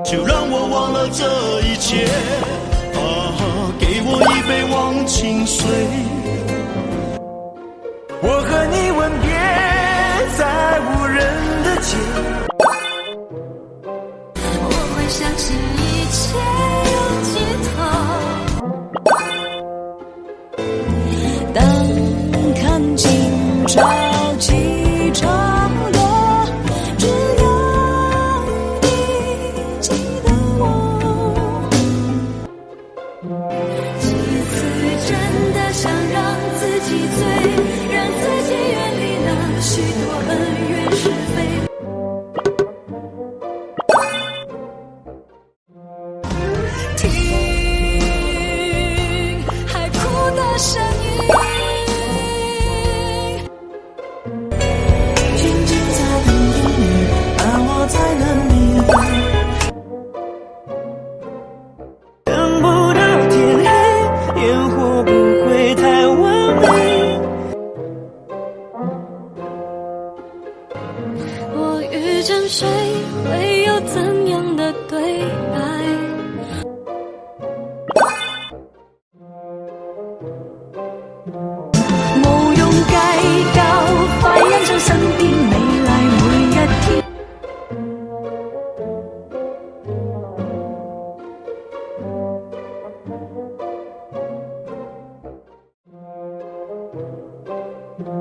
就让我忘了这一切，给我一杯忘情水。我和你吻别在无人的街，我会相信一切有尽头。当看今朝几场落，只要你记得我。几次真的想让自己醉，让自己远离那许多恩怨是非。听海哭的声音，静静在等你，而我在等你。等不到天黑，烟火不会太完美。我遇见谁会有怎样的对白？